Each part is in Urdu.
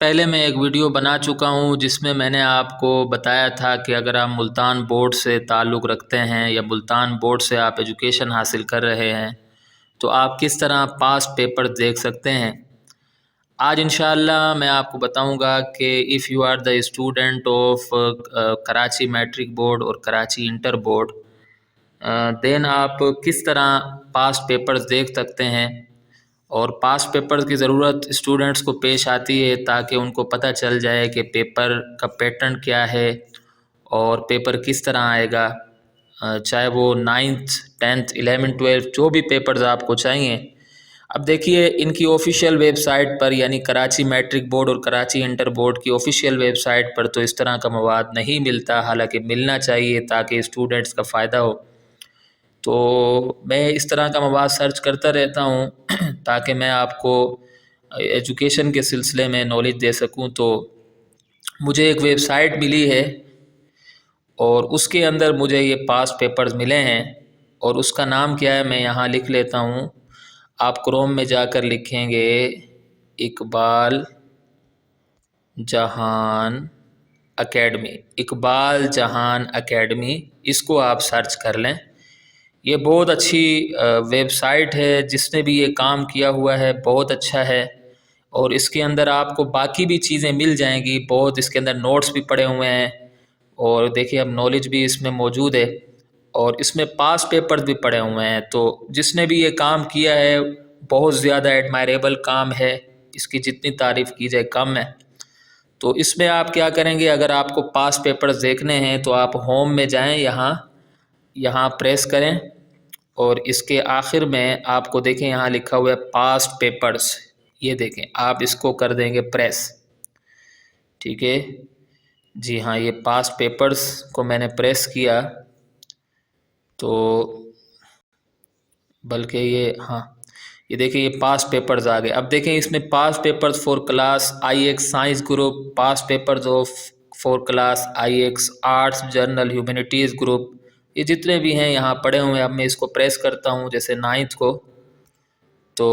پہلے میں ایک ویڈیو بنا چکا ہوں جس میں نے آپ کو بتایا تھا کہ اگر آپ ملتان بورڈ سے تعلق رکھتے ہیں یا ملتان بورڈ سے آپ ایجوکیشن حاصل کر رہے ہیں تو آپ کس طرح پاس پیپر دیکھ سکتے ہیں۔ آج انشاءاللہ میں آپ کو بتاؤں گا کہ if you are the student of Karachi matric board اور کراچی انٹر بورڈ دین آپ کس طرح پاس پیپرز دیکھ سکتے ہیں، اور پاس پیپرز کی ضرورت اسٹوڈنٹس کو پیش آتی ہے تاکہ ان کو پتہ چل جائے کہ پیپر کا پیٹرن کیا ہے اور پیپر کس طرح آئے گا، چاہے وہ 9th 10th 11th 12th جو بھی پیپرز آپ کو چاہیے۔ اب دیکھیے ان کی آفیشیل ویب سائٹ پر، یعنی کراچی میٹرک بورڈ اور کراچی انٹر بورڈ کی آفیشیل ویب سائٹ پر تو اس طرح کا مواد نہیں ملتا، حالانکہ ملنا چاہیے تاکہ اسٹوڈنٹس کا فائدہ ہو۔ تو میں اس طرح کا مواد سرچ کرتا رہتا ہوں تاکہ میں آپ کو ایجوکیشن کے سلسلے میں نالج دے سکوں۔ تو مجھے ایک ویب سائٹ ملی ہے اور اس کے اندر مجھے یہ پاس پیپرز ملے ہیں، اور اس کا نام کیا ہے میں یہاں لکھ لیتا ہوں۔ آپ کروم میں جا کر لکھیں گے اقبال جہان اکیڈمی، اقبال جہان اکیڈمی، اس کو آپ سرچ کر لیں۔ یہ بہت اچھی ویب سائٹ ہے، جس نے بھی یہ کام کیا ہوا ہے بہت اچھا ہے، اور اس کے اندر آپ کو باقی بھی چیزیں مل جائیں گی، بہت اس کے اندر نوٹس بھی پڑے ہوئے ہیں، اور دیکھیے اب نالج بھی اس میں موجود ہے، اور اس میں پاس پیپر بھی پڑے ہوئے ہیں۔ تو جس نے بھی یہ کام کیا ہے بہت زیادہ ایڈمائریبل کام ہے، اس کی جتنی تعریف کی جائے کم ہے۔ تو اس میں آپ کیا کریں گے، اگر آپ کو پاس پیپرز دیکھنے ہیں تو آپ ہوم میں جائیں، یہاں پریس کریں، اور اس کے آخر میں آپ کو دیکھیں یہاں لکھا ہوا ہے پاس پیپرز، یہ دیکھیں آپ اس کو کر دیں گے پریس، ٹھیک ہے جی ہاں، یہ پاس پیپرز کو میں نے پریس کیا تو بلکہ یہ دیکھیں یہ پاس پیپرز آ گئے۔ اب دیکھیں اس میں pass papers for class I X science group, pass papers of for class I X arts general humanities group, یہ جتنے بھی ہیں یہاں پڑے ہوئے ہیں۔ اب میں اس کو پریس کرتا ہوں جیسے 9th کو، تو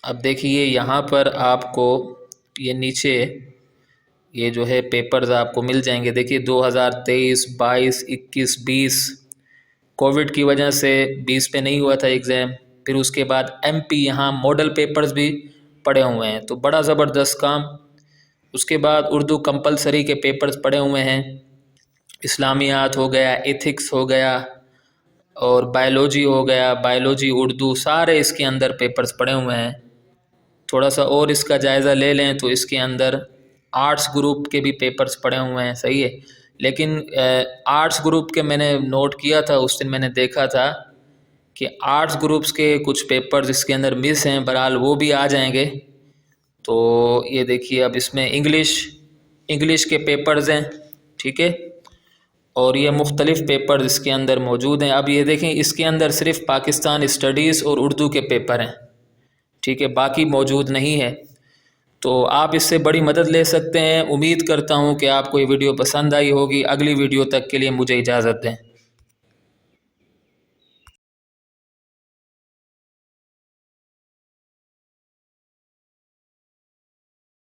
اب دیکھیے یہاں پر آپ کو یہ نیچے یہ جو ہے پیپرز آپ کو مل جائیں گے۔ دیکھیے 2023 22 21 20 کووڈ کی وجہ سے 20 پہ نہیں ہوا تھا ایگزام، پھر اس کے بعد ایم پی یہاں ماڈل پیپرز بھی پڑے ہوئے ہیں، تو بڑا زبردست کام۔ اس کے بعد اردو کمپلسری کے پیپرز پڑے ہوئے ہیں، اسلامیات ہو گیا، ایتھکس ہو گیا، اور بائیولوجی ہو گیا، بائیولوجی اردو، سارے اس کے اندر پیپرز پڑے ہوئے ہیں۔ تھوڑا سا اور اس کا جائزہ لے لیں تو اس کے اندر آرٹس گروپ کے بھی پیپرز پڑے ہوئے ہیں، صحیح ہے، لیکن آرٹس گروپ کے میں نے نوٹ کیا تھا اس دن، میں نے دیکھا تھا کہ آرٹس گروپس کے کچھ پیپرز اس کے اندر مس ہیں، بہرحال وہ بھی آ جائیں گے۔ تو یہ دیکھیے اب اس میں انگلش کے پیپرز ہیں، ٹھیک ہے، اور یہ مختلف پیپرز اس کے اندر موجود ہیں۔ اب یہ دیکھیں اس کے اندر صرف پاکستان اسٹڈیز اور اردو کے پیپر ہیں، ٹھیک ہے، باقی موجود نہیں ہے۔ تو آپ اس سے بڑی مدد لے سکتے ہیں۔ امید کرتا ہوں کہ آپ کو یہ ویڈیو پسند آئی ہوگی۔ اگلی ویڈیو تک کے لیے مجھے اجازت دیں۔